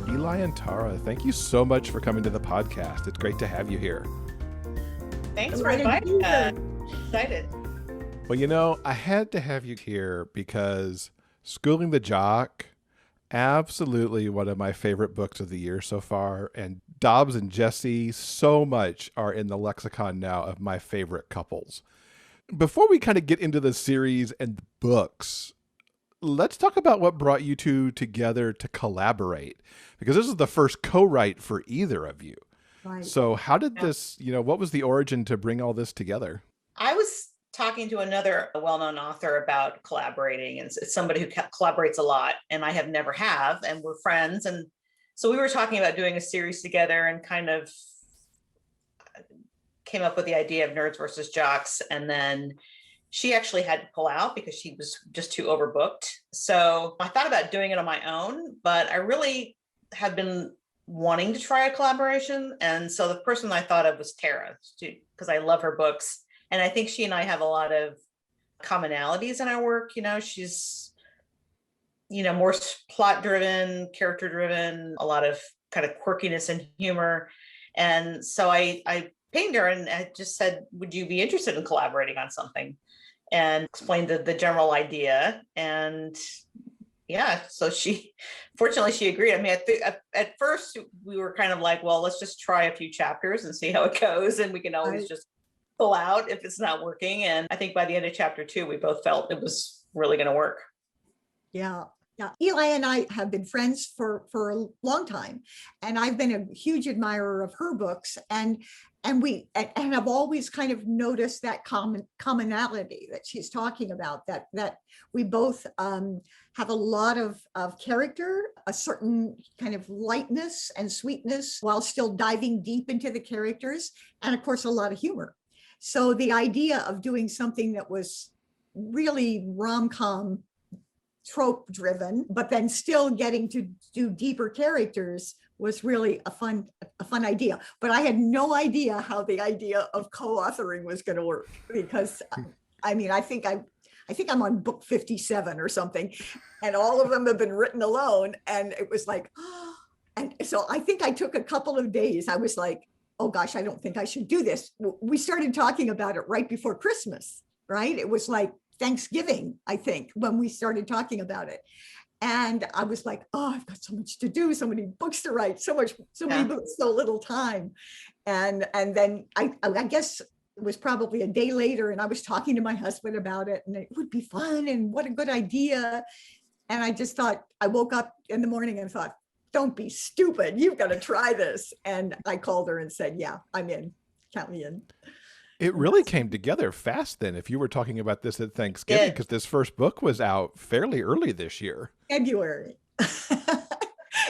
Eli and Tara, thank you so much for coming to the podcast. It's great to have you here. Thanks for inviting us. Excited. Well, I had to have you here because Schooling the Jock, absolutely one of my favorite books of the year so far. And Dobbs and Jesse so much are in the lexicon now of my favorite couples. Before we kind of get into the series and the books, let's talk about what brought you two together to collaborate, because this is the first co-write for either of you. Right. So how did this, what was the origin to bring all this together? I was talking to another well-known author about collaborating, and it's somebody who collaborates a lot, and I never have, and we're friends. And so we were talking about doing a series together and kind of came up with the idea of Nerds versus Jocks. And then she actually had to pull out because she was just too overbooked. So I thought about doing it on my own, but I really have been wanting to try a collaboration. And so the person I thought of was Tara, because I love her books. And I think she and I have a lot of commonalities in our work. She's, more plot driven, character driven, a lot of kind of quirkiness and humor. And so I pinged her and I just said, would you be interested in collaborating on something? And explained the general idea. And so fortunately she agreed. I mean, at first we were kind of like, well, let's just try a few chapters and see how it goes. And we can always just pull out if it's not working. And I think by the end of chapter 2, we both felt it was really going to work. Yeah. Now, Eli and I have been friends for a long time, and I've been a huge admirer of her books, and I've always kind of noticed that commonality that she's talking about, that we both have a lot of character, a certain kind of lightness and sweetness while still diving deep into the characters, and of course a lot of humor. So the idea of doing something that was really rom-com trope driven, but then still getting to do deeper characters was really a fun idea. But I had no idea how the idea of co-authoring was going to work, because I mean, I think I'm on book 57 or something, and all of them have been written alone. And it was like, and so I think I took a couple of days. I was like, oh gosh, I don't think I should do this. We started talking about it right before Christmas, right? It was like Thanksgiving, I think, when we started talking about it. And I was like, oh, I've got so much to do, so many books to write, so many books, so little time. And then I guess it was probably a day later, and I was talking to my husband about it, and it would be fun, and what a good idea. And I just thought, I woke up in the morning and thought, don't be stupid, you've got to try this. And I called her and said, yeah, I'm in, count me in. It really came together fast then, if you were talking about this at Thanksgiving, because this first book was out fairly early this year. February.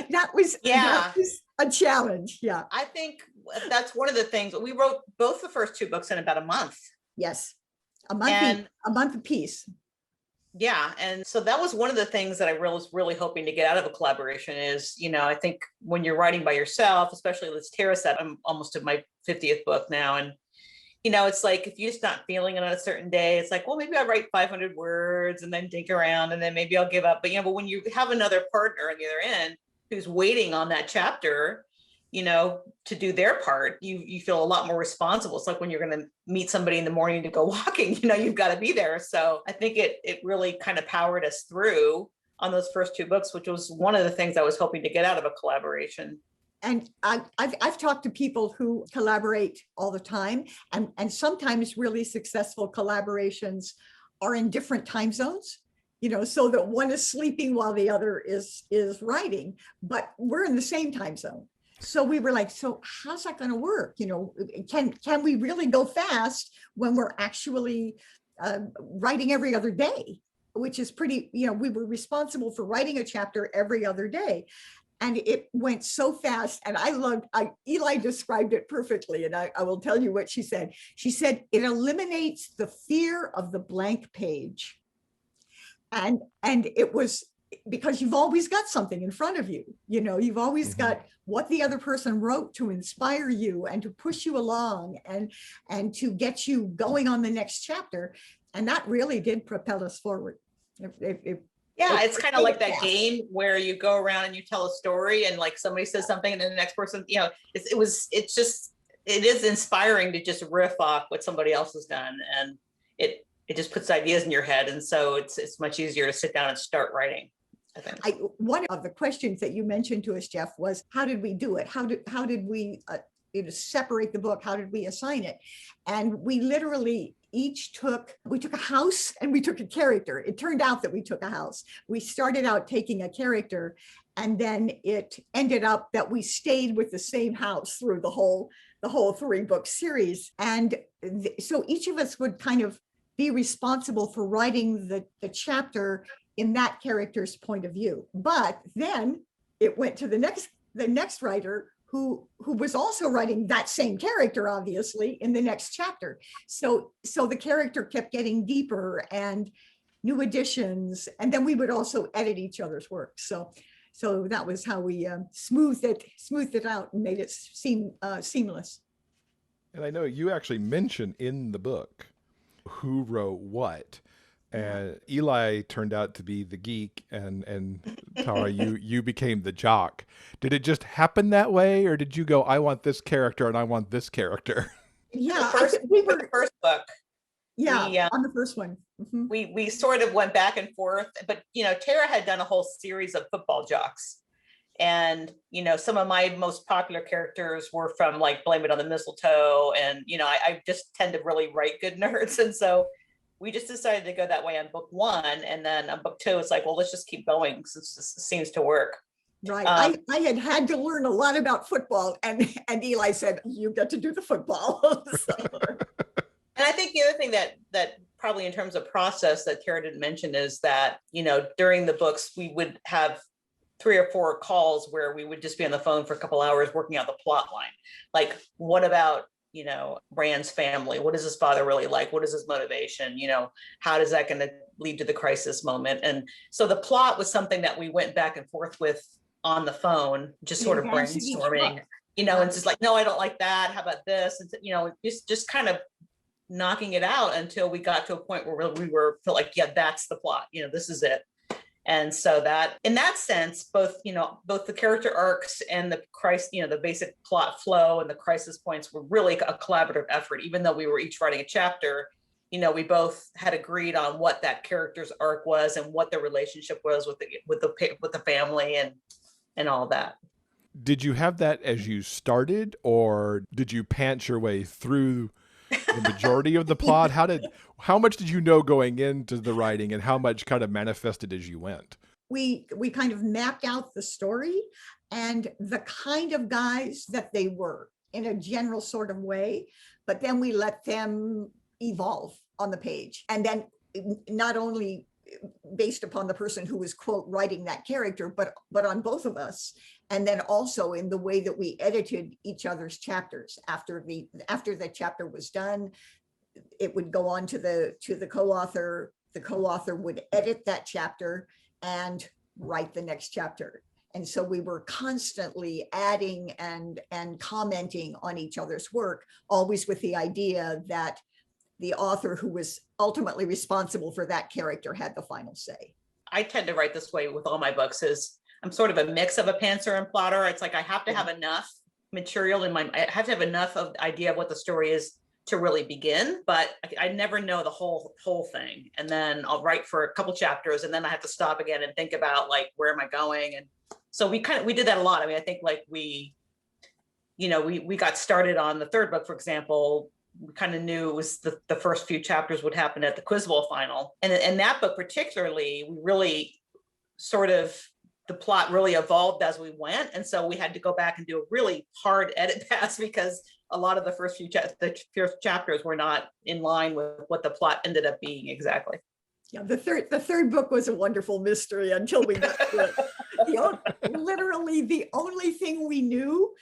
that was a challenge. Yeah. I think that's one of the things. We wrote both the first 2 books in about a month. Yes. A month apiece. Yeah. And so that was one of the things that I was really hoping to get out of a collaboration is, I think when you're writing by yourself, especially as Tara said, I'm almost at my 50th book now. And it's like, if you're just not feeling it on a certain day, it's like, well, maybe I'll write 500 words and then dink around and then maybe I'll give up. But when you have another partner on the other end who's waiting on that chapter, to do their part, you feel a lot more responsible. It's like when you're going to meet somebody in the morning to go walking, you've got to be there. So I think it really kind of powered us through on those first 2 books, which was one of the things I was hoping to get out of a collaboration. And I've talked to people who collaborate all the time, and sometimes really successful collaborations are in different time zones, so that one is sleeping while the other is writing, but we're in the same time zone. So we were like, so how's that going to work? Can we really go fast when we're actually writing every other day, which is pretty, we were responsible for writing a chapter every other day. And it went so fast. And Eli described it perfectly. And I will tell you what she said. She said, it eliminates the fear of the blank page. And it was because you've always got something in front of you. You've always got what the other person wrote to inspire you and to push you along and to get you going on the next chapter. And that really did propel us forward. Yeah, it's kind of like that fast. game where you go around and you tell a story and like somebody says something and then the next person, it is inspiring to just riff off what somebody else has done. And it just puts ideas in your head. And so it's much easier to sit down and start writing, I think. One of the questions that you mentioned to us, Jeff, was how did we do it? How did we separate the book? How did we assign it? And we literally we took a house and we took a character. It turned out that we took a house. We started out taking a character, and then it ended up that we stayed with the same house through the whole 3-book series. And so each of us would kind of be responsible for writing the chapter in that character's point of view. But then it went to the next writer who was also writing that same character, obviously, in the next chapter. So the character kept getting deeper and new additions, and then we would also edit each other's work. So that was how we smoothed it out and made it seem seamless. And I know you actually mention in the book who wrote what. And Eli turned out to be the geek, and Tara, you became the jock. Did it just happen that way, or did you go, I want this character and I want this character? Yeah, the first book. Yeah, on the first one. Mm-hmm. We sort of went back and forth, but Tara had done a whole series of football jocks. And, some of my most popular characters were from like Blame It on the Mistletoe. And, I just tend to really write good nerds. And so we just decided to go that way on book 1. And then on book 2, it's like, well, let's just keep going since this seems to work. Right. I had to learn a lot about football, and Eli said, you got to do the football. And I think the other thing that probably in terms of process that Tara didn't mention is that, during the books, we would have 3 or 4 calls where we would just be on the phone for a couple hours working out the plot line. Like, what about, Rand's family? What is his father really like? What is his motivation? How is that going to lead to the crisis moment? And so the plot was something that we went back and forth with on the phone, just sort of brainstorming, and just like, no, I don't like that. How about this? And, just kind of knocking it out until we got to a point where we felt like, yeah, that's the plot. This is it. And so that, in that sense, both the character arcs and the the basic plot flow and the crisis points were really a collaborative effort. Even though we were each writing a chapter, we both had agreed on what that character's arc was and what the relationship was with the family and all that. Did you have that as you started, or did you pants your way through the majority of the plot? How much did you know going into the writing, and how much kind of manifested as you went? We kind of mapped out the story and the kind of guys that they were in a general sort of way, but then we let them evolve on the page. And then not only based upon the person who was, quote, writing that character, but on both of us. And then also in the way that we edited each other's chapters. After the chapter was done, it would go on to the co-author. The co-author would edit that chapter and write the next chapter. And so we were constantly adding and commenting on each other's work, always with the idea that the author who was ultimately responsible for that character had the final say. I tend to write this way with all my books. I'm sort of a mix of a pantser and plotter. It's like I have to have enough material I have to have enough of the idea of what the story is to really begin, but I never know the whole thing. And then I'll write for a couple chapters, and then I have to stop again and think about like, where am I going? And so we did that a lot. I mean, I think like we got started on the 3rd book, for example. We kind of knew it was the first few chapters would happen at the Quiz Bowl final. And in that book particularly, we really sort of, the plot really evolved as we went. And so we had to go back and do a really hard edit pass because a lot of the first few chapters were not in line with what the plot ended up being exactly. Yeah, the third book was a wonderful mystery until we got to it. Literally the only thing we knew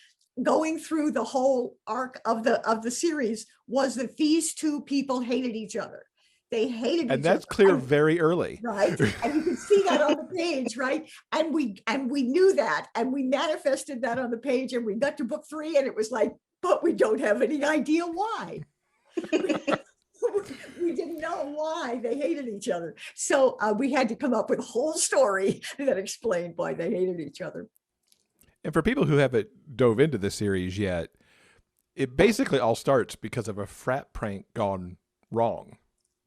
going through the whole arc of the series was that these 2 people hated each other. They hated each other. And that's clear very early. Right. And you can see that on the page, right? And we knew that, and we manifested that on the page, and we got to book 3 and it was like, but we don't have any idea why. we didn't know why they hated each other. So we had to come up with a whole story that explained why they hated each other. And for people who haven't dove into the series yet, it basically all starts because of a frat prank gone wrong,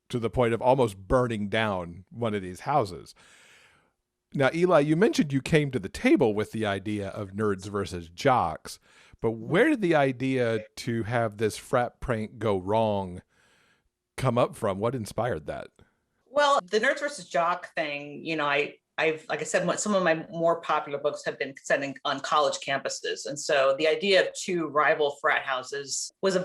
to the point of almost burning down one of these houses. Now, Eli, you mentioned you came to the table with the idea of nerds versus jocks, but where did the idea to have this frat prank go wrong come up from? What inspired that? Well, the nerds versus jock thing, I've, like I said, some of my more popular books have been set on college campuses. And so the idea of two rival frat houses was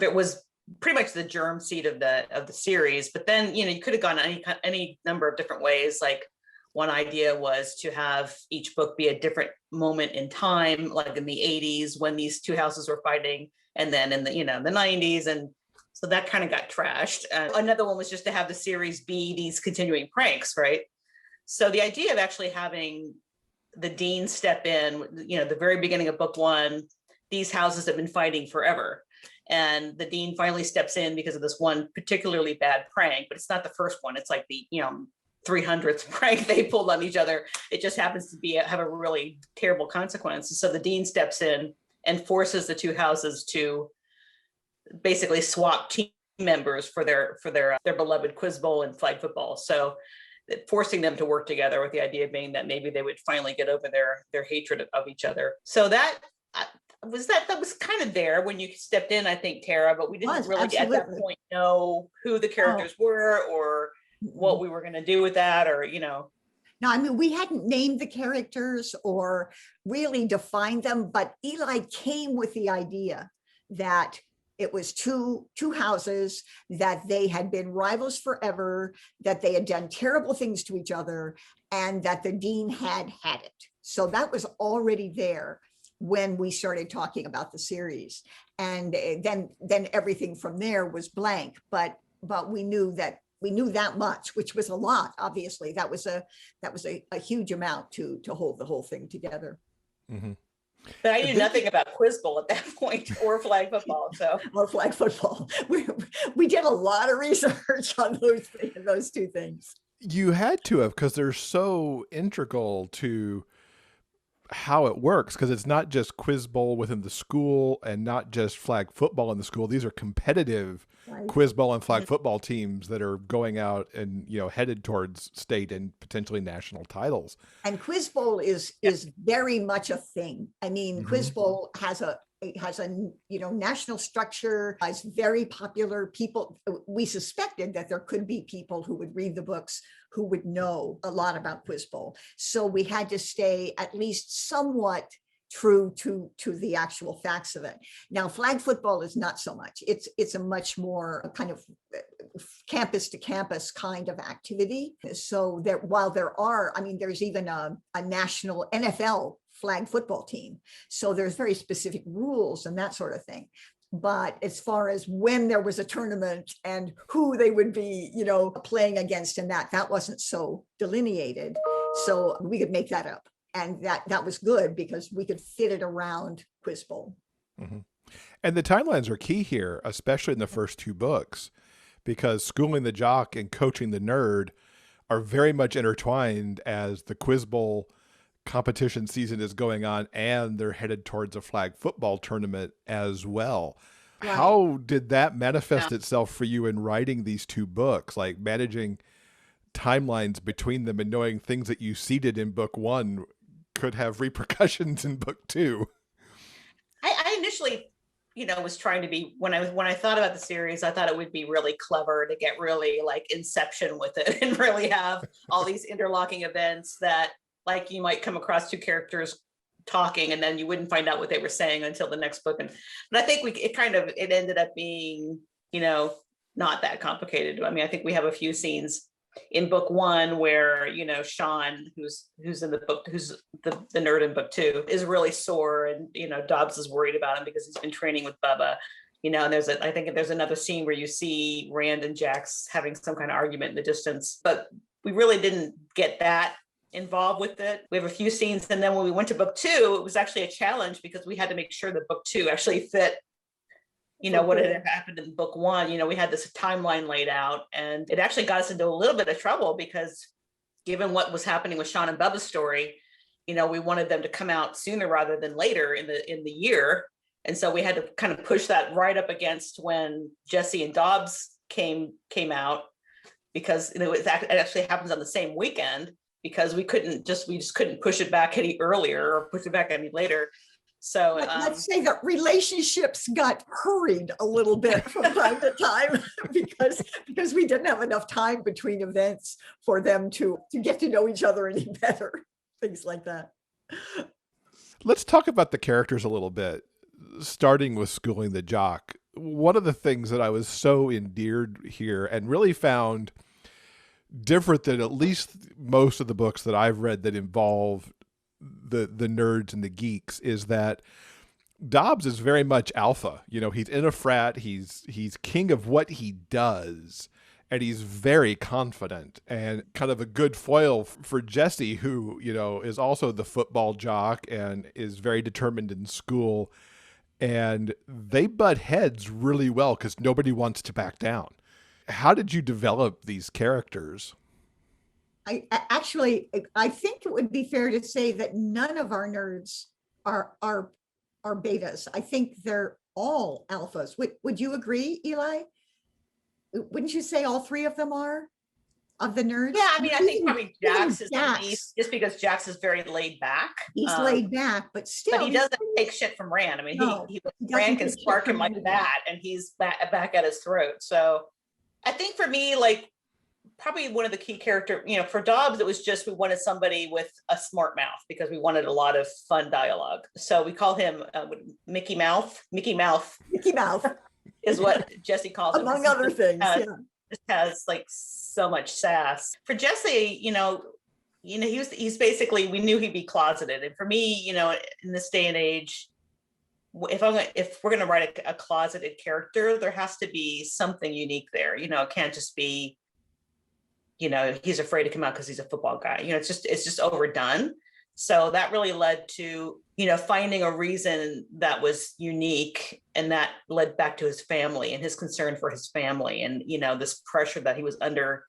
pretty much the germ seed of the series. But then, you could have gone any number of different ways. Like one idea was to have each book be a different moment in time, like in the 80s when these two houses were fighting, and then in the 90s. And so that kind of got trashed. Another one was just to have the series be these continuing pranks, right? So the idea of actually having the dean step in, the very beginning of book one, these houses have been fighting forever. And the dean finally steps in because of this one particularly bad prank, but it's not the first one. It's like the, 300th prank they pulled on each other. It just happens to have a really terrible consequence. So the dean steps in and forces the two houses to basically swap team members for their beloved quiz bowl and flag football. So forcing them to work together, with the idea being that maybe they would finally get over their hatred of each other. So that was kind of there when you stepped in, I think, Tara, but we didn't really at that point know who the characters were or what we were going to do with that, or No, I mean, we hadn't named the characters or really defined them, but Eli came with the idea that it was two houses, that they had been rivals forever, that they had done terrible things to each other, and that the dean had it. So that was already there when we started talking about the series. And then everything from there was blank, but we knew that much, which was a lot. Obviously, that was a huge amount to hold the whole thing together. Mm-hmm. But I knew nothing about quiz bowl at that point, or flag football. Or flag football. We did a lot of research on those two things. You had to have, because they're so integral to how it works, because it's not just quiz bowl within the school and not just flag football in the school. These are competitive quiz bowl and flag football teams that are going out and headed towards state and potentially national titles. And quiz bowl is very much a thing. I mean, quiz bowl has a national structure. It's very popular. People, we suspected that there could be people who would read the books who would know a lot about quiz bowl. So we had to stay at least somewhat true to the actual facts of it. Now, flag football is not so much. It's a much more kind of campus to campus kind of activity. So while there's even a national NFL flag football team. So there's very specific rules and that sort of thing. But as far as when there was a tournament and who they would be, playing against, and that wasn't so delineated. So we could make that up. And that was good because we could fit it around quiz bowl. Mm-hmm. And the timelines are key here, especially in the first two books, because schooling the jock and coaching the nerd are very much intertwined as the quiz bowl competition season is going on, and they're headed towards a flag football tournament as well. Right. How did that manifest itself for you in writing these two books, like managing timelines between them and knowing things that you seeded in book one could have repercussions in book two? I initially, was trying to be, when I thought about the series, I thought it would be really clever to get really like Inception with it and really have all these interlocking events that, like, you might come across two characters talking and then you wouldn't find out what they were saying until the next book. But I think it ended up being, not that complicated. I mean, I think we have a few scenes in book one where, Sean, who's in the book, who's the nerd in book two, is really sore, and, Dobbs is worried about him because he's been training with Bubba. And I think there's another scene where you see Rand and Jax having some kind of argument in the distance, but we really didn't get that involved with it. We have a few scenes, and then when we went to book two, it was actually a challenge because we had to make sure that book two actually fit what had happened in book one. We had this timeline laid out, and it actually got us into a little bit of trouble because given what was happening with Sean and Bubba's story, we wanted them to come out sooner rather than later in the year. And so we had to kind of push that right up against when Jesse and Dobbs came out, because it actually happens on the same weekend, because we just couldn't push it back any earlier or push it back any later. So let's say that relationships got hurried a little bit from time to time because we didn't have enough time between events for them to get to know each other any better, things like that. Let's talk about the characters a little bit, starting with Schooling the Jock. One of the things that I was so endeared here and really found different than at least most of the books that I've read that involve the nerds and the geeks is that Dobbs is very much alpha. He's in a frat, he's king of what he does, and he's very confident and kind of a good foil for Jesse, who, is also the football jock and is very determined in school. And they butt heads really well because nobody wants to back down. How did you develop these characters? I think it would be fair to say that none of our nerds are betas. I think they're all alphas. Would you agree, Eli? Wouldn't you say all three of them are, of the nerds? Yeah, I think probably Jocks is the least, just because Jocks is very laid back. He's laid back, but still. But he doesn't take shit from Rand. Rand can spark him like that, and he's back at his throat. So I think for me, probably one of the key character, for Dobbs, it was just we wanted somebody with a smart mouth because we wanted a lot of fun dialogue. So we call him Mickey Mouth. Mickey Mouth is what Jesse calls him. Among other things, just has so much sass. For Jesse, he's basically, we knew he'd be closeted. And for me, in this day and age, if we're gonna write a closeted character, there has to be something unique there. It can't just be, he's afraid to come out because he's a football guy. It's just overdone. So that really led to, finding a reason that was unique, and that led back to his family and his concern for his family, and this pressure that he was under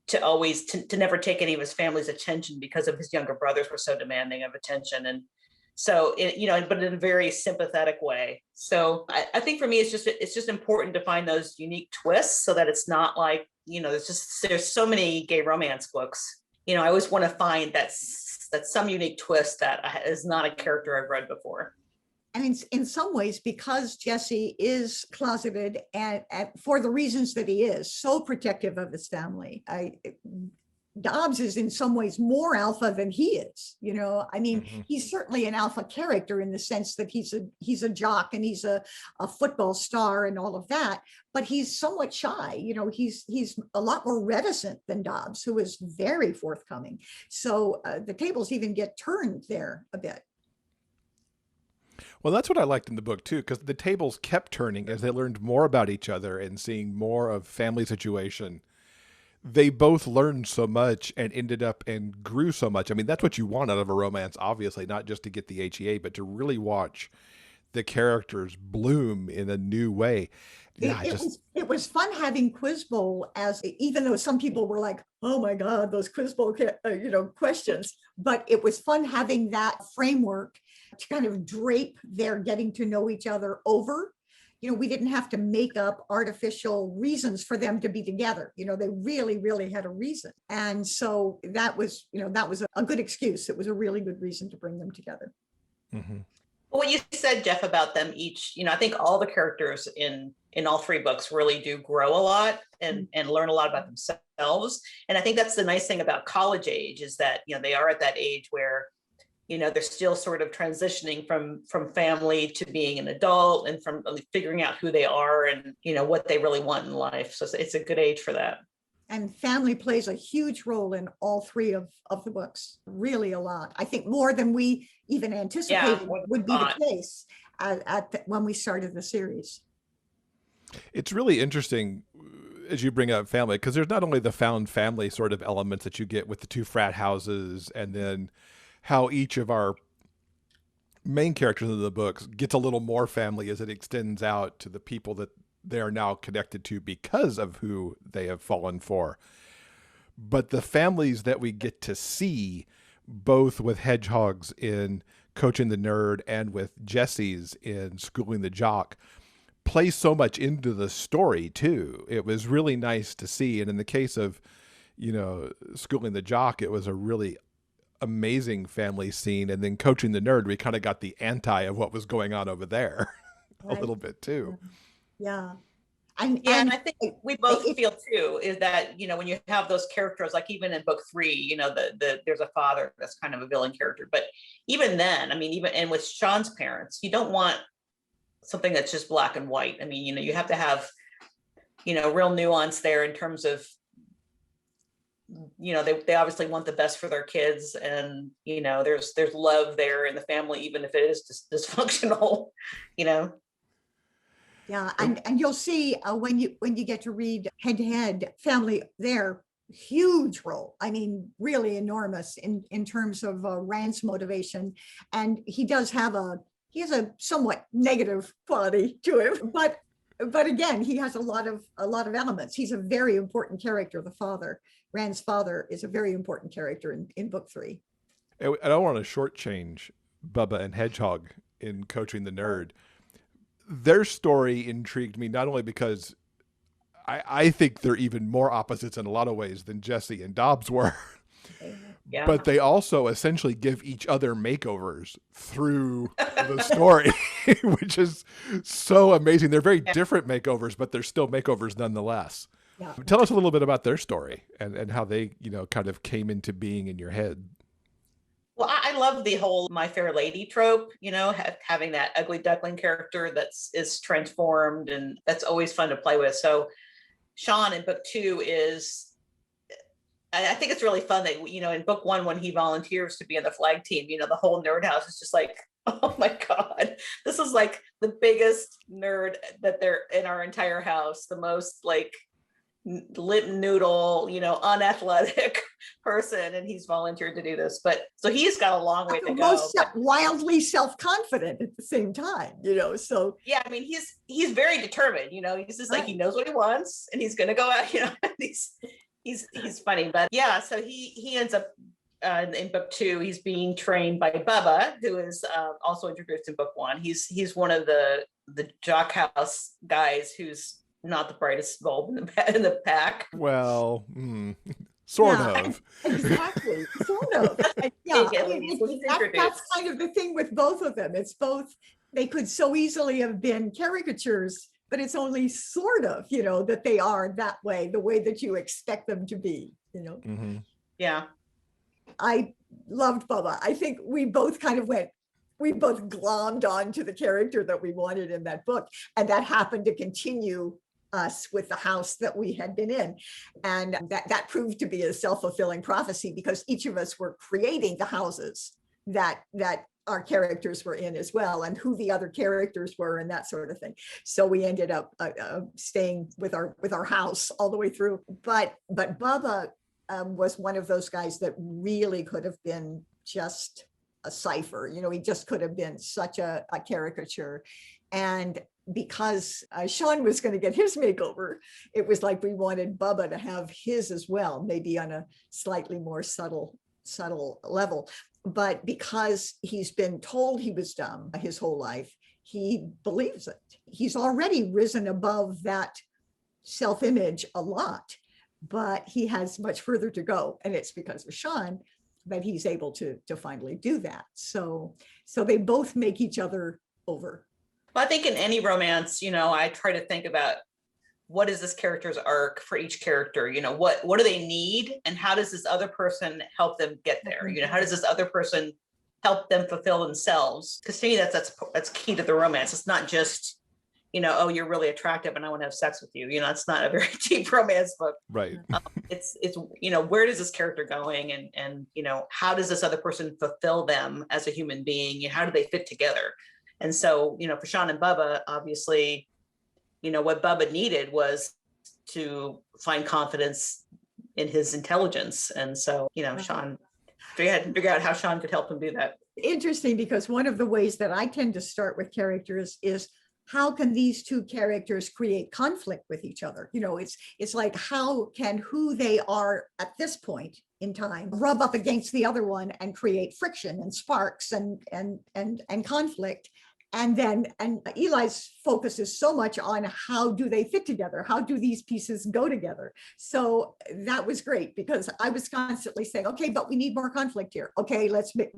to never take any of his family's attention because of his younger brothers were so demanding of attention. And so but in a very sympathetic way. So I think for me, it's just important to find those unique twists so that it's not like, there's so many gay romance books. I always want to find that's some unique twist that is not a character I've read before. And in some ways, because Jesse is closeted and for the reasons that he is so protective of his family, Dobbs is in some ways more alpha than he is. He's certainly an alpha character in the sense that he's a jock and he's a football star and all of that, but he's somewhat shy. He's a lot more reticent than Dobbs, who is very forthcoming. So the tables even get turned there a bit. Well, that's what I liked in the book too, because the tables kept turning as they learned more about each other and seeing more of family situation. They both learned so much and ended up and grew so much. That's what you want out of a romance, obviously, not just to get the HEA, but to really watch the characters bloom in a new way. Yeah, it was fun having Quiz Bowl even though some people were like, oh my God, those Quiz Bowl questions, but it was fun having that framework to kind of drape their getting to know each other over. We didn't have to make up artificial reasons for them to be together. They really, really had a reason. And so that was a good excuse. It was a really good reason to bring them together. Mm-hmm. What you said, Jeff, about them each, I think all the characters in all three books really do grow a lot and learn a lot about themselves. And I think that's the nice thing about college age is that, they are at that age where they're still sort of transitioning from family to being an adult and from figuring out who they are and, what they really want in life. So it's a good age for that. And family plays a huge role in all three of the books, really a lot. I think more than we even anticipated would be the case when we started the series. It's really interesting as you bring up family, because there's not only the found family sort of elements that you get with the two frat houses and then how each of our main characters of the books gets a little more family as it extends out to the people that they are now connected to because of who they have fallen for. But the families that we get to see, both with Hedgehogs in Coaching the Nerd and with Jesse's in Schooling the Jock, play so much into the story too. It was really nice to see. And in the case of, Schooling the Jock, it was a really amazing family scene. And then Coaching the Nerd, we kind of got the anti of what was going on over there a little bit too. Yeah. And I think we both feel too is that, when you have those characters, like even in book 3, there's a father that's kind of a villain character. But even then, and with Sean's parents, you don't want something that's just black and white. You have to have, real nuance there in terms of, they obviously want the best for their kids, and, there's love there in the family, even if it is dysfunctional, Yeah, and you'll see when you get to read Head to Head family, their huge role. Really enormous in terms of Rand's motivation, and he has a somewhat negative quality to him, but again, he has a lot of elements. He's a very important character. The father, Rand's father, is a very important character in book 3. I don't want to shortchange Bubba and Hedgehog in Coaching the Nerd. Their story intrigued me not only because I think they're even more opposites in a lot of ways than Jesse and Dobbs were, but they also essentially give each other makeovers through the story, which is so amazing. They're very different makeovers, but they're still makeovers nonetheless. Yeah. Tell us a little bit about their story and how they, kind of came into being in your head. Well, I love the whole My Fair Lady trope, having that ugly duckling character is transformed, and that's always fun to play with. So Sean in book 2 I think it's really fun that, in book 1, when he volunteers to be in the flag team, the whole nerd house is just like, oh my God, this is like the biggest nerd that they're in our entire house, the most like lip noodle, unathletic person, and he's volunteered to do this. But so he's got a long way to go. Wildly self-confident at the same time, so yeah, he's very determined, he's just like, he knows what he wants and he's gonna go out, he's funny. But yeah, so he ends up in book 2, he's being trained by Bubba, who is also introduced in book 1. He's one of the Jock House guys who's not the brightest bulb in the pack. Well, sort of. Exactly, sort of. Yeah, that's kind of the thing with both of them. It's both. They could so easily have been caricatures, but it's only sort of, that they are that way, the way that you expect them to be. Mm-hmm. Yeah. I loved Bubba. I think we both glommed onto the character that we wanted in that book, and that happened to continue us with the house that we had been in, and that proved to be a self-fulfilling prophecy, because each of us were creating the houses that our characters were in as well, and who the other characters were and that sort of thing. So we ended up staying with our house all the way through. But Bubba was one of those guys that really could have been just a cipher. He just could have been such a caricature. And because Sean was going to get his makeover, it was like we wanted Bubba to have his as well, maybe on a slightly more subtle level. But because he's been told he was dumb his whole life, he believes it. He's already risen above that self-image a lot, but he has much further to go. And it's because of Sean that he's able to finally do that. So they both make each other over. Well, I think in any romance, I try to think about what is this character's arc for each character, what do they need, and how does this other person help them get there? How does this other person help them fulfill themselves? Because to me, that's key to the romance. It's not just, oh, you're really attractive and I want to have sex with you. It's not a very deep romance book. Right. It's where does this character going, and how does this other person fulfill them as a human being? How do they fit together? And so, for Sean and Bubba, obviously, what Bubba needed was to find confidence in his intelligence. And so, Sean So he had to figure out how Sean could help him do that. Interesting, because one of the ways that I tend to start with characters is how can these two characters create conflict with each other? It's like, how can who they are at this point in time rub up against the other one and create friction and sparks and conflict. And Eli's focus is so much on how do they fit together? How do these pieces go together? So that was great, because I was constantly saying, okay, but we need more conflict here. Okay, let's make,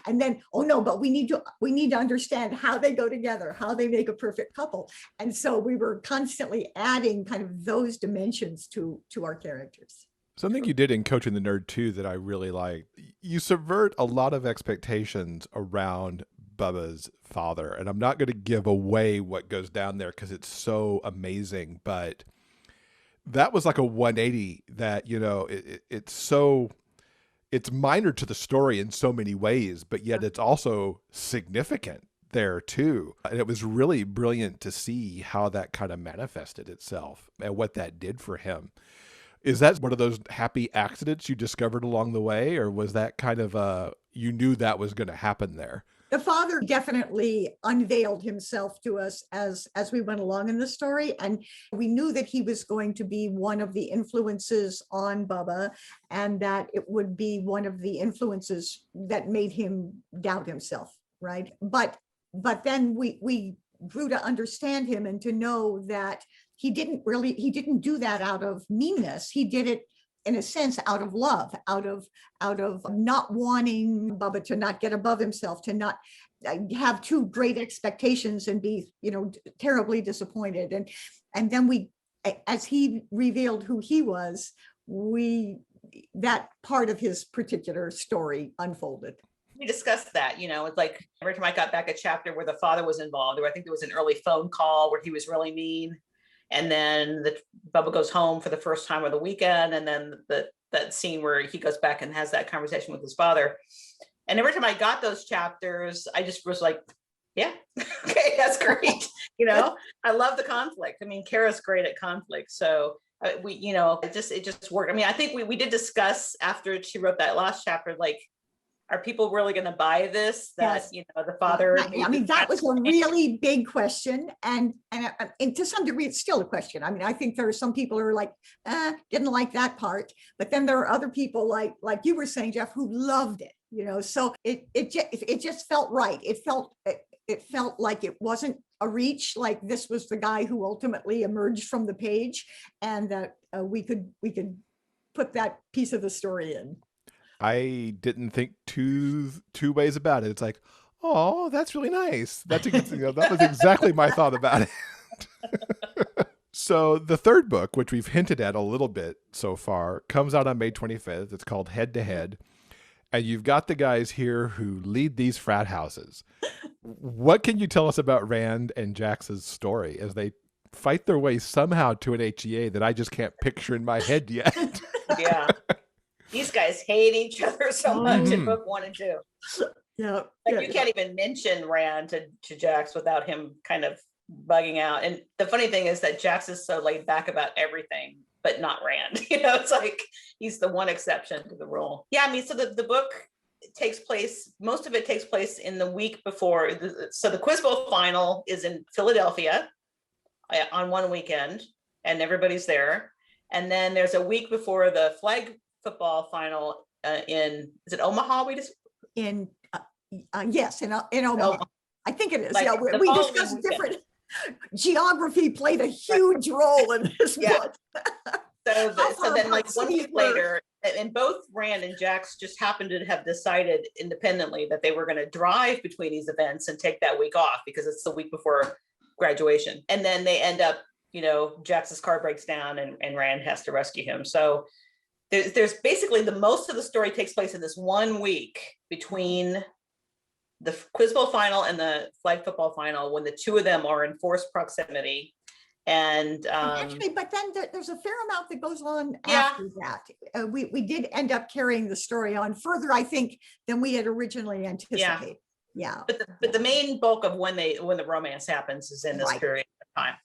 and then, oh no, but we need to understand how they go together, how they make a perfect couple. And so we were constantly adding kind of those dimensions to our characters. Something you did in Coaching the Nerd too that I really liked. You subvert a lot of expectations around Bubba's father, and I'm not going to give away what goes down there because it's so amazing, but that was like a 180 that, it's minor to the story in so many ways, but yet it's also significant there too. And it was really brilliant to see how that kind of manifested itself and what that did for him. Is that one of those happy accidents you discovered along the way, or was that kind of you knew that was going to happen there? The father definitely unveiled himself to us as we went along in the story. And we knew that he was going to be one of the influences on Bubba, and that it would be one of the influences that made him doubt himself, right? But then we grew to understand him and to know that he didn't do that out of meanness. He did it, in a sense, out of love, out of not wanting Bubba to not get above himself, to not have too great expectations and be, terribly disappointed. And then as he revealed who he was, that part of his particular story unfolded. We discussed that, it's like every time I got back a chapter where the father was involved, or I think there was an early phone call where he was really mean. And then Bubba goes home for the first time of the weekend. And then that scene where he goes back and has that conversation with his father. And every time I got those chapters, I just was like, yeah, okay, that's great. I love the conflict. I mean, Kara's great at conflict. So it just worked. I mean, I think we did discuss after she wrote that last chapter, like, are people really going to buy this? That, Yes. The father. I mean, that was a really big question. And to some degree, it's still a question. I mean, I think there are some people who are like, didn't like that part. But then there are other people like you were saying, Jeff, who loved it, so it just felt right. It felt like it wasn't a reach, like this was the guy who ultimately emerged from the page, and that we could put that piece of the story in. I didn't think two ways about it. It's like, oh, that's really nice. That was exactly my thought about it. So the third book, which we've hinted at a little bit so far, comes out on May 25th. It's called Head to Head. And you've got the guys here who lead these frat houses. What can you tell us about Rand and Jax's story as they fight their way somehow to an HEA that I just can't picture in my head yet? Yeah. These guys hate each other so much in book 1 and 2. Yeah. You can't even mention Rand to Jax without him kind of bugging out. And the funny thing is that Jax is so laid back about everything, but not Rand. It's like he's the one exception to the rule. Yeah, I mean, so the book takes place, most of it takes place in the week before. So the Quiz Bowl final is in Philadelphia on one weekend, and everybody's there. And then there's a week before the flag football final is it Omaha? Yes, in Omaha. I think it is. Like, yeah, we discussed different. Geography played a huge role in this book. So then, like 1 week later, and both Rand and Jax just happened to have decided independently that they were going to drive between these events and take that week off because it's the week before graduation. And then they end up, Jax's car breaks down and Rand has to rescue him. So there's basically the most of the story takes place in this 1 week between the Quiz Bowl final and the flag football final, when the two of them are in forced proximity. And actually, but then there's a fair amount that goes on after that. We did end up carrying the story on further, I think, than we had originally anticipated. Yeah. But the main bulk of when the romance happens is in this period of time.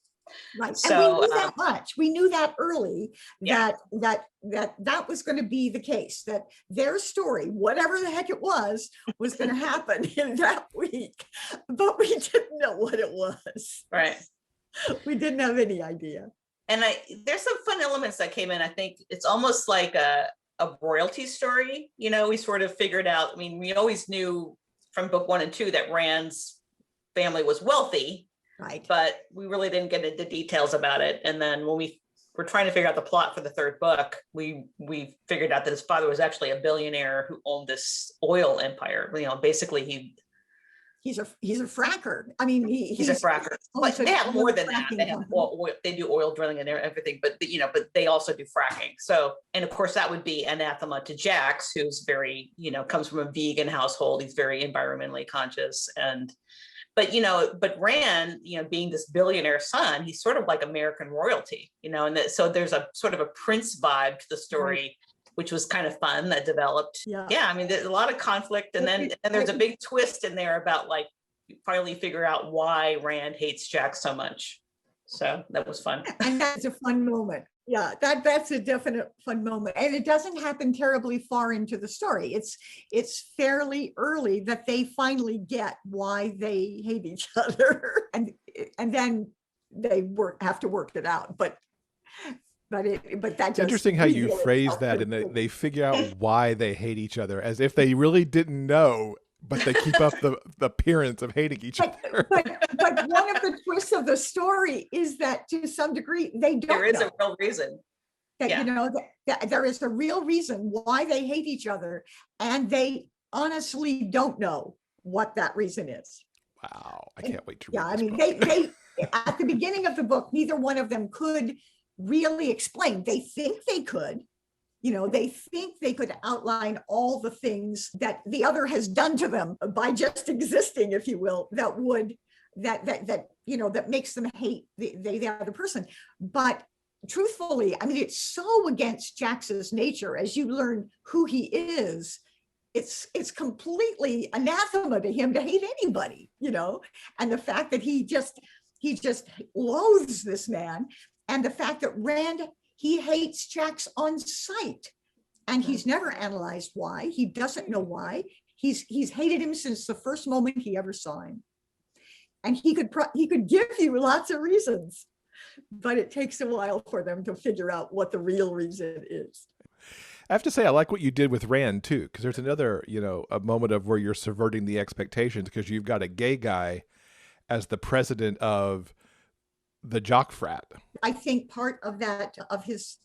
Right. And we So knew that much. We knew that early Yeah. that was going to be the case, that their story, whatever the heck it was going to happen in that week. But we didn't know what it was. right. We didn't have any idea. And there's some fun elements that came in. I think it's almost like a royalty story. You know, we sort of figured out, I mean, we always knew from book 1 and 2 that Rand's family was wealthy, Right. but we really didn't get into details about it. And then when we were trying to figure out the plot for the 3rd book, we figured out that his father was actually a billionaire who owned this oil empire. You know, basically He's a fracker. I mean, he's a fracker. But they have more than that. They have oil, they do oil drilling and everything, but but they also do fracking. So, and of course that would be anathema to Jocks, who's very, comes from a vegan household. He's very environmentally conscious. But Rand, being this billionaire son, he's sort of like American royalty, so there's a sort of a prince vibe to the story. Right. Which was kind of fun that developed. Yeah. I mean, there's a lot of conflict, and there's a big twist in there about like you finally figure out why Rand hates Jack so much. So that was fun. And that's a fun moment. Yeah, that's a definite fun moment. And it doesn't happen terribly far into the story. It's fairly early that they finally get why they hate each other. And then they have to work it out. But that's interesting how you phrase that, and they figure out why they hate each other, as if they really didn't know, but they keep up the appearance of hating each other. But one of the twists of the story is that to some degree they don't. There is a real reason. That there is a real reason why they hate each other, and they honestly don't know what that reason is. Wow, I can't wait to read. Yeah, I mean, they at the beginning of the book, neither one of them could really explain. They think they could, they think they could outline all the things that the other has done to them by just existing, if you will, that makes them hate the other person. But truthfully, I mean, it's so against Jax's nature as you learn who he is. It's completely anathema to him to hate anybody, and the fact that he just loathes this man. And the fact that Rand, he hates Jax on sight, and he's never analyzed why. He doesn't know why. He's hated him since the first moment he ever saw him. And he could give you lots of reasons, but it takes a while for them to figure out what the real reason is. I have to say, I like what you did with Rand too, because there's another, a moment of where you're subverting the expectations, because you've got a gay guy as the president of the jock frat. I think part of that, of his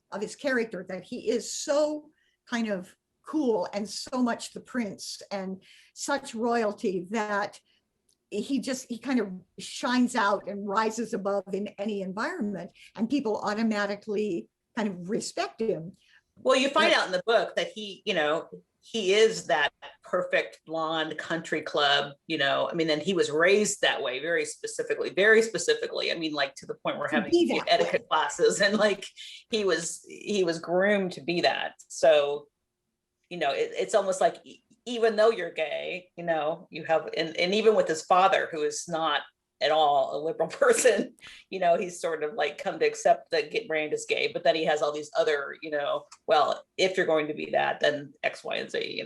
character, that he is so kind of cool and so much the prince and such royalty that he kind of shines out and rises above in any environment, and people automatically kind of respect him. Well, you find out in the book that he is that perfect blonde country club, I mean, and he was raised that way very specifically. I mean, like to the point where having etiquette classes, and like he was groomed to be that. So, it's almost like even though you're gay, you have, and even with his father, who is not at all a liberal person, he's sort of like come to accept that Rand is gay, but then he has all these other, well, if you're going to be that, then X, Y, and Z,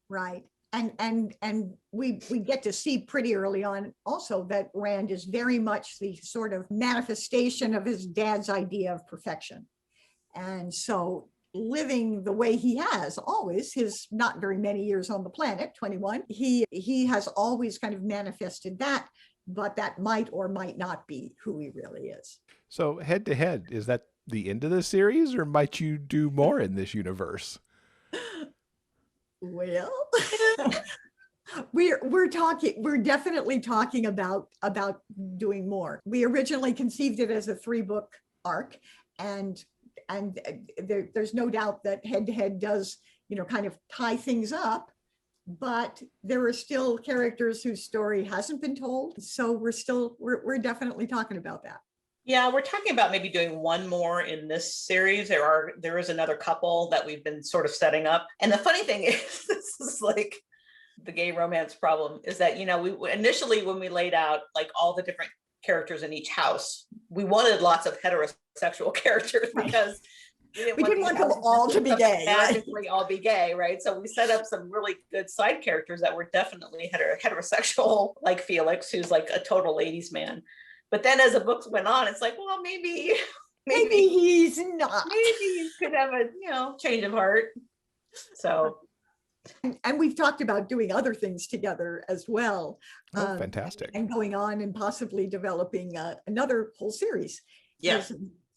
Right. And we get to see pretty early on also that Rand is very much the sort of manifestation of his dad's idea of perfection. And so living the way he has always, his not very many years on the planet, 21, he has always kind of manifested that, but that might or might not be who he really is. So head to head, is that the end of the series, or might you do more in this universe? Well, we're definitely talking about doing more. We originally conceived it as a 3-book arc, and there's no doubt that head to head does, kind of tie things up. But there are still characters whose story hasn't been told. So we're definitely talking about that. Yeah, we're talking about maybe doing one more in this series. There is another couple that we've been sort of setting up. And the funny thing is, this is like the gay romance problem, is that, we initially, when we laid out like all the different characters in each house. We wanted lots of heterosexual characters because we didn't want them all to be gay, magically all be gay, right? So we set up some really good side characters that were definitely heterosexual, like Felix, who's like a total ladies' man. But then as the books went on, it's like, well, maybe he's not. Maybe he could have a change of heart. So. And we've talked about doing other things together as well. Oh, fantastic. And going on and possibly developing another whole series. Yeah.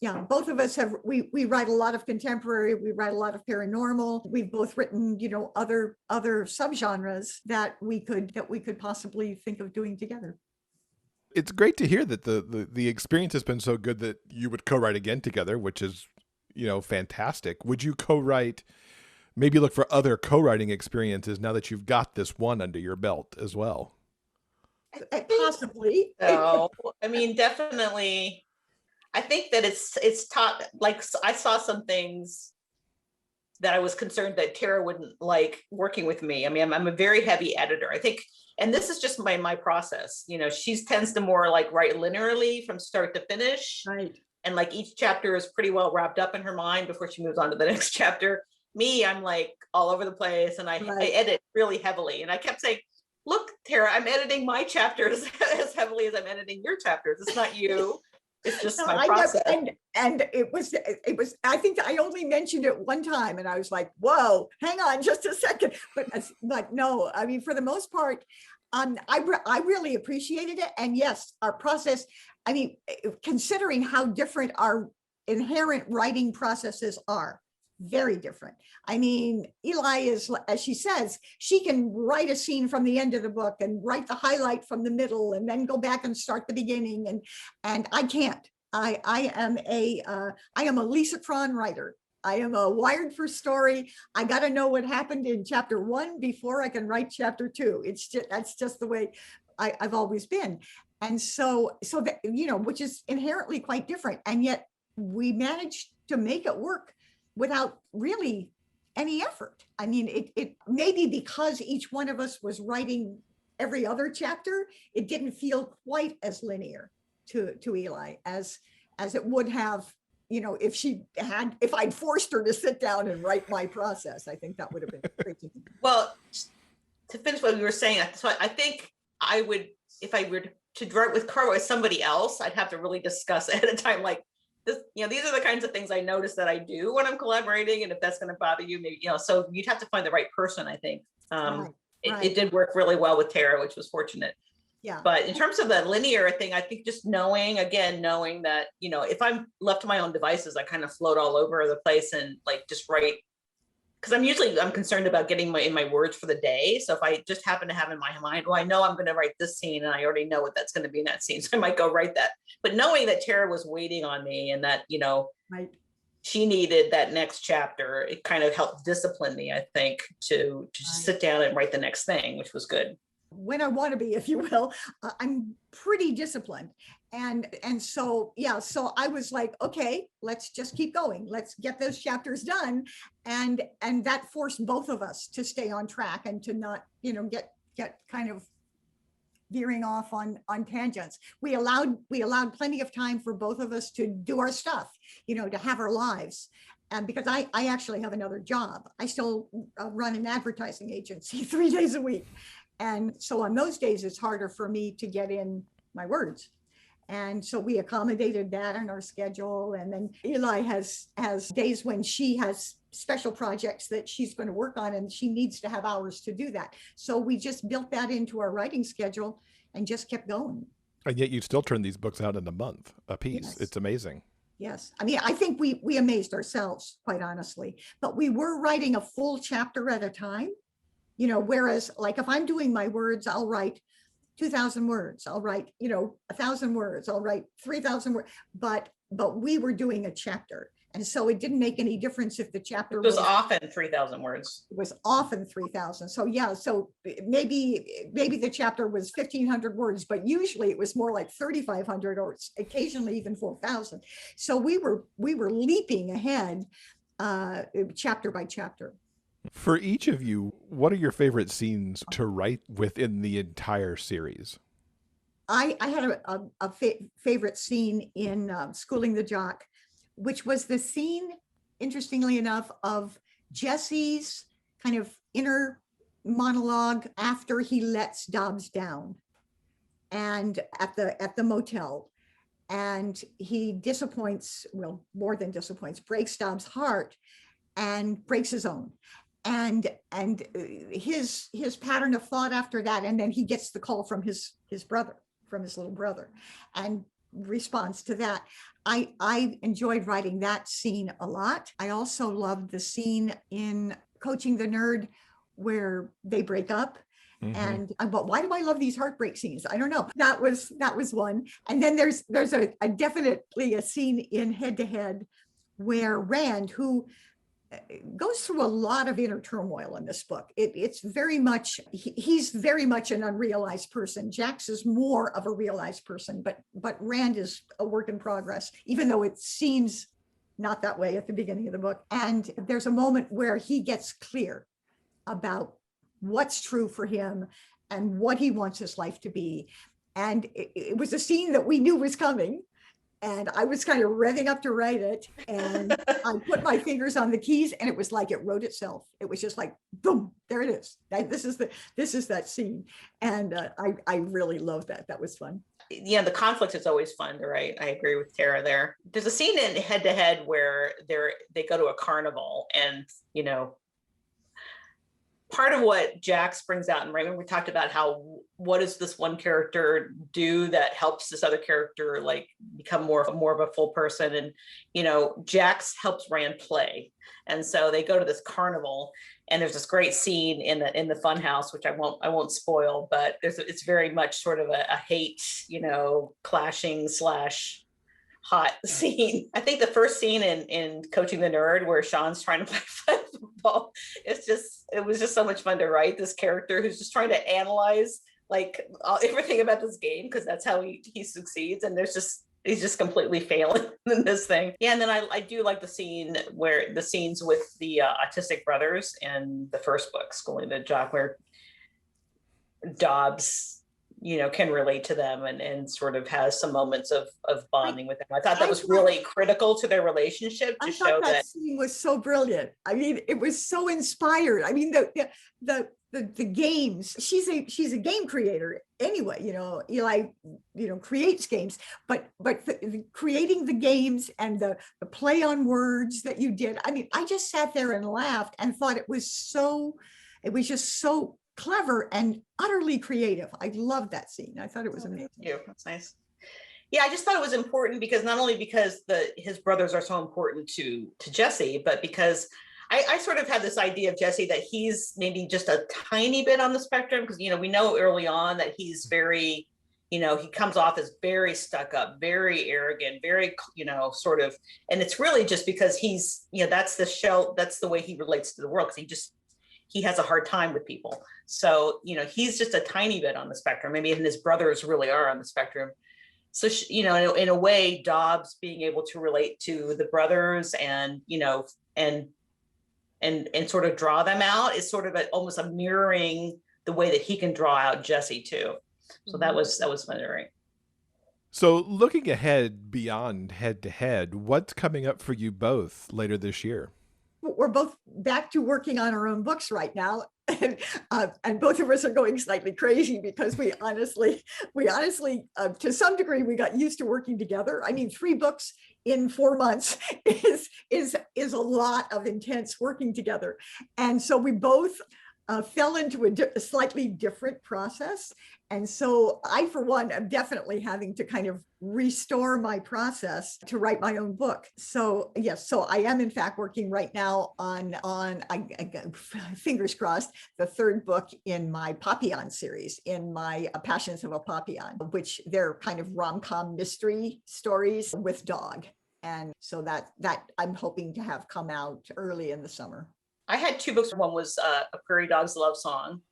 Yeah, both of us have, we write a lot of contemporary, we write a lot of paranormal. We've both written, other subgenres that we could possibly think of doing together. It's great to hear that the experience has been so good that you would co-write again together, which is, fantastic. Would you co-write, maybe look for other co-writing experiences now that you've got this one under your belt as well? Possibly. So, definitely. I think that it's taught, like, I saw some things that I was concerned that Tara wouldn't like working with me. I'm a very heavy editor, I think, and this is just my process. She tends to more like write linearly from start to finish. Right. And like each chapter is pretty well wrapped up in her mind before she moves on to the next chapter. Me, I'm like all over the place and I edit really heavily. And I kept saying, look, Tara, I'm editing my chapters as heavily as I'm editing your chapters. It's not you. It's just my process. And it was, I think I only mentioned it one time and I was like, whoa, hang on just a second. But no, for the most part, I really appreciated it. And yes, our process, considering how different our inherent writing processes are, very different. Eli is, as she says, she can write a scene from the end of the book and write the highlight from the middle and then go back and start the beginning. And I can't. I am a Lisa Cron writer. I am a wired for story. I got to know what happened in chapter 1 before I can write chapter 2. That's just the way I've always been. And so that, which is inherently quite different. And yet we managed to make it work without really any effort. It maybe because each one of us was writing every other chapter, it didn't feel quite as linear to Eli as it would have, if I'd forced her to sit down and write my process. I think that would have been great. Well, to finish what you were saying, so I think I would, if I were to write with somebody else, I'd have to really discuss ahead of time, like, this, these are the kinds of things I notice that I do when I'm collaborating, and if that's going to bother you, maybe, so you'd have to find the right person, I think. Right. It did work really well with Tara, which was fortunate. Yeah. But in terms of the linear thing, I think just knowing that, if I'm left to my own devices, I kind of float all over the place and like just write, because I'm concerned about getting my words for the day. So if I just happen to have in my mind, well, I know I'm going to write this scene and I already know what that's going to be in that scene, so I might go write that. But knowing that Tara was waiting on me and that, right, she needed that next chapter, it kind of helped discipline me, I think, to just sit down and write the next thing, which was good. When I want to be, if you will, I'm pretty disciplined. And so, yeah, so I was like, okay, let's just keep going. Let's get those chapters done. And that forced both of us to stay on track and to not, get kind of veering off on tangents. We allowed plenty of time for both of us to do our stuff, to have our lives. And because I actually have another job. I still run an advertising agency 3 days a week. And so on those days, it's harder for me to get in my words. And so we accommodated that in our schedule. And then Eli has days when she has special projects that she's going to work on, and she needs to have hours to do that. So we just built that into our writing schedule and just kept going. And yet you still turn these books out in a month a piece. Yes. It's amazing. Yes. I think we amazed ourselves, quite honestly, but we were writing a full chapter at a time. Whereas like if I'm doing my words, I'll write 2,000 words. I'll write, 1,000 words. I'll write 3,000 words. But we were doing a chapter. And so it didn't make any difference if the chapter was often 3,000 words. It was often 3,000. So yeah, so maybe the chapter was 1,500 words, but usually it was more like 3,500 or occasionally even 4,000. So we were leaping ahead chapter by chapter. For each of you, what are your favorite scenes to write within the entire series? I had a favorite scene in Schooling the Jock, which was the scene, interestingly enough, of Jesse's kind of inner monologue after he lets Dobbs down and at the motel. And he disappoints, well, more than disappoints, breaks Dobbs' heart and breaks his own. And his pattern of thought after that, and then he gets the call from his brother, from his little brother, and responds to that. I enjoyed writing that scene a lot. I also loved the scene in Coaching the Nerd where they break up. And but why do I love these heartbreak scenes? I don't know. That was one. And then there's a definitely a scene in Head to Head where Rand, who goes through a lot of inner turmoil in this book. It's very much, he's very much an unrealized person. Jax is more of a realized person, but Rand is a work in progress, even though it seems not that way at the beginning of the book. And there's a moment where he gets clear about what's true for him and what he wants his life to be. And it was a scene that we knew was coming. And I was kind of revving up to write it. And I put my fingers on the keys and it was like it wrote itself. It was just like, boom, there it is. This is that scene. And I really loved that. That was fun. Yeah, the conflict is always fun to write. I agree with Tara there. There's a scene in Head to Head where they go to a carnival, and part of what Jax brings out, and right, we talked about what does this one character do that helps this other character like become more of a full person, and Jax helps Rand play, and so they go to this carnival, and there's this great scene in the fun house, which I won't spoil, but it's very much sort of a hate, clashing / hot scene. I think the first scene in Coaching the Nerd where Sean's trying to play football, it was just so much fun to write this character who's just trying to analyze like everything about this game, because that's how he succeeds, and he's just completely failing in this thing. Yeah, and then I do like the scenes with the autistic brothers in the first book, Schooling the Jock, where Dobbs can relate to them and sort of has some moments of bonding with them. I thought that was really critical to their relationship to show that scene was so brilliant. I mean, it was so inspired. I mean, the games, she's a game creator anyway, Eli, creates games, but creating the games and the play on words that you did. I mean, I just sat there and laughed and thought it was just so clever and utterly creative. I loved that scene. I thought it was amazing. Thank you. That's nice. Yeah, I just thought it was important because not only because his brothers are so important to Jesse, but because I sort of had this idea of Jesse that he's maybe just a tiny bit on the spectrum, because we know early on that he's very, he comes off as very stuck up, very arrogant, very, sort of, and it's really just because he's, that's the way he relates to the world, because he has a hard time with people. So, he's just a tiny bit on the spectrum. Maybe even his brothers really are on the spectrum. So, in a way, Dobbs being able to relate to the brothers and sort of draw them out is sort of almost a mirroring the way that he can draw out Jesse too. So that was fun to write. So looking ahead beyond Head to Head, what's coming up for you both later this year? We're both back to working on our own books right now. And both of us are going slightly crazy because we honestly, to some degree, we got used to working together. I mean, 3 books in 4 months is a lot of intense working together. And so we both fell into a slightly different process. And so I, for one, am definitely having to kind of restore my process to write my own book. So yes, so I am in fact working right now on fingers crossed, the 3rd book in my Papillon series, in my Passions of a Papillon, which they're kind of rom-com mystery stories with dog. And so that I'm hoping to have come out early in the summer. I had 2 books. One was A Prairie Dog's Love Song,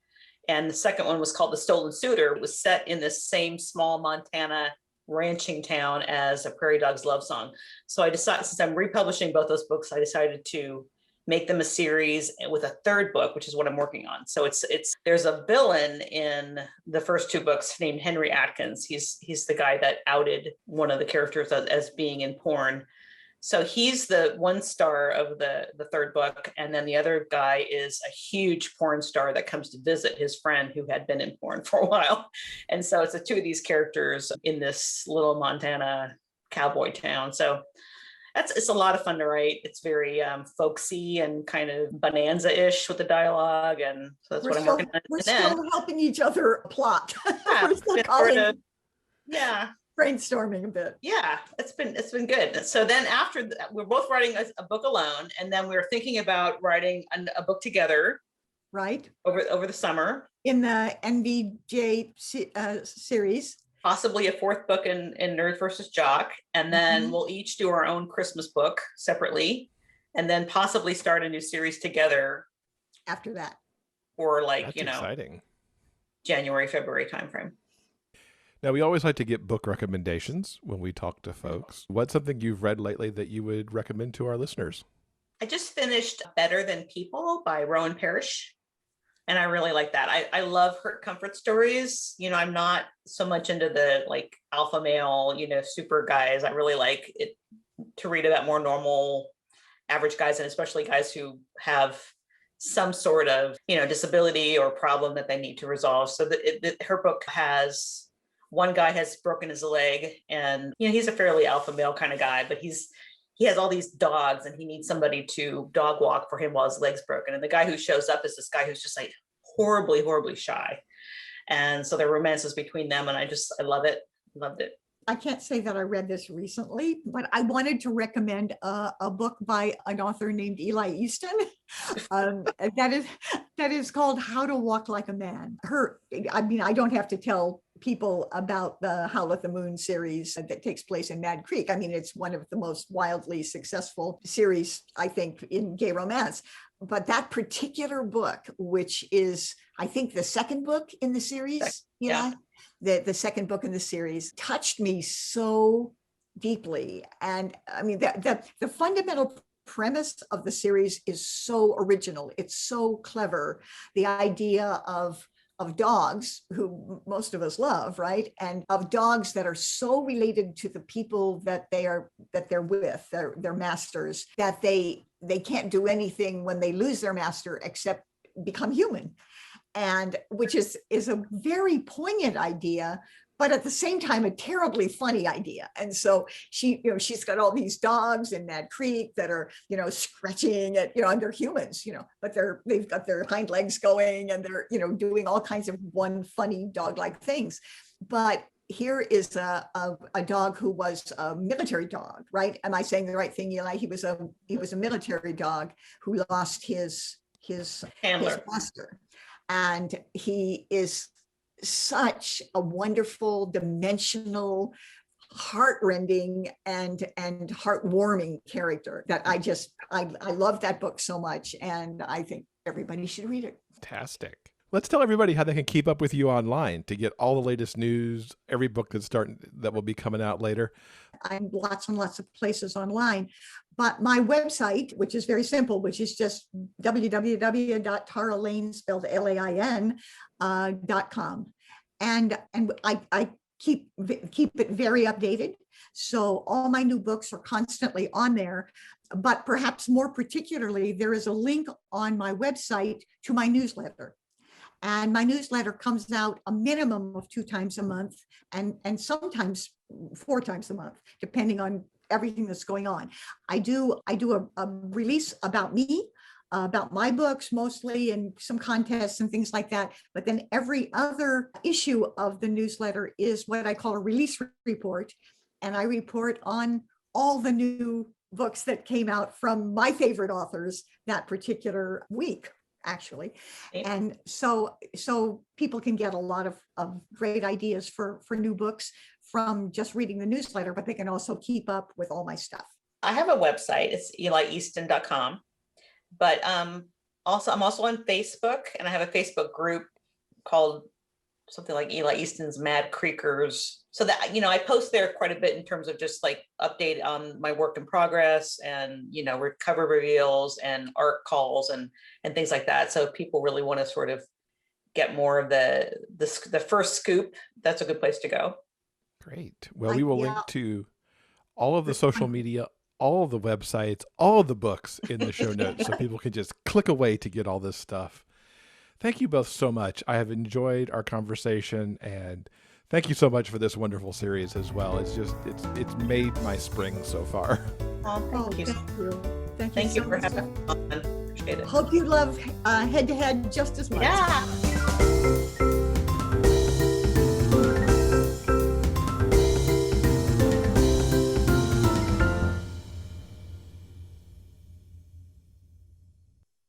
and the second one was called The Stolen Suitor. It was set in the same small Montana ranching town as A Prairie Dog's Love Song. So I decided, since I'm republishing both those books, I decided to make them a series with a third book, which is what I'm working on. So it's there's a villain in the first two books named Henry Atkins. He's the guy that outed one of the characters as being in porn. So he's the one star of the third book. And then the other guy is a huge porn star that comes to visit his friend who had been in porn for a while. And so it's the two of these characters in this little Montana cowboy town. So it's a lot of fun to write. It's very folksy and kind of bonanza-ish with the dialogue. And so that's what I'm working on. We're still helping each other plot. Yeah, We're still yeah. Brainstorming a bit. Yeah, it's been good. So then after we're both writing a book alone, and then we're thinking about writing a book together, right? Over the summer in the NBJ series. Possibly a fourth book in Nerd versus Jock, and then we'll each do our own Christmas book separately, and then possibly start a new series together after that, or like That's exciting. January, February timeframe. Now, we always like to get book recommendations when we talk to folks. What's something you've read lately that you would recommend to our listeners? I just finished Better Than People by Rowan Parrish, and I really like that. I love her comfort stories. I'm not so much into the like alpha male, super guys. I really like it to read about more normal, average guys, and especially guys who have some sort of, disability or problem that they need to resolve. So her book has one guy has broken his leg, and he's a fairly alpha male kind of guy, but he has all these dogs and he needs somebody to dog walk for him while his leg's broken. And the guy who shows up is this guy who's just like horribly, horribly shy. And so there are romances between them. And I love it. Loved it. I can't say that I read this recently, but I wanted to recommend a book by an author named Eli Easton. That is called How to Walk Like a Man. I don't have to tell people about the Howl at the Moon series that takes place in Mad Creek. It's one of the most wildly successful series, I think, in gay romance. But that particular book, which is, I think, the second book in the series, the second book in the series, touched me so deeply. And the fundamental premise of the series is so original. It's so clever. The idea of dogs, who most of us love, right? And of dogs that are so related to the people that they're with, their masters, that they can't do anything when they lose their master except become human. And which is a very poignant idea, but at the same time, a terribly funny idea. And so she's got all these dogs in Mad Creek that are, scratching at, and they're humans, but they've got their hind legs going and they're, doing all kinds of funny dog-like things. But here is a dog who was a military dog, right? Am I saying the right thing, Eli? He was a military dog who lost his master. And he is such a wonderful, dimensional, heartrending and heartwarming character that I love that book so much, and I think everybody should read it. Fantastic. Let's tell everybody how they can keep up with you online to get all the latest news, every book that will be coming out later. I'm lots and lots of places online, but my website, which is very simple, which is just www.taralain, spelled LAIN.com. And I keep it very updated. So all my new books are constantly on there, but perhaps more particularly, there is a link on my website to my newsletter. And my newsletter comes out a minimum of 2 times a month and sometimes 4 times a month, depending on everything that's going on. I do a release about me, about my books mostly, and some contests and things like that. But then every other issue of the newsletter is what I call a release report. And I report on all the new books that came out from my favorite authors that particular week, actually. And so people can get a lot of great ideas for new books from just reading the newsletter, but they can also keep up with all my stuff. I have a website. It's elieaston.com. But I'm also on Facebook, and I have a Facebook group called something like Eli Easton's Mad Creekers. So that, I post there quite a bit in terms of just like update on my work in progress and, cover reveals and art calls and things like that. So if people really want to sort of get more of the first scoop, that's a good place to go. Great. Well, we will link to all of the social media, all of the websites, all of the books in the show notes so people can just click away to get all this stuff. Thank you both so much. I have enjoyed our conversation, and thank you so much for this wonderful series as well. It's made my spring so far. Oh, thank you. Thank you for having me on. Appreciate it. Hope you love Head to Head just as much. Yeah.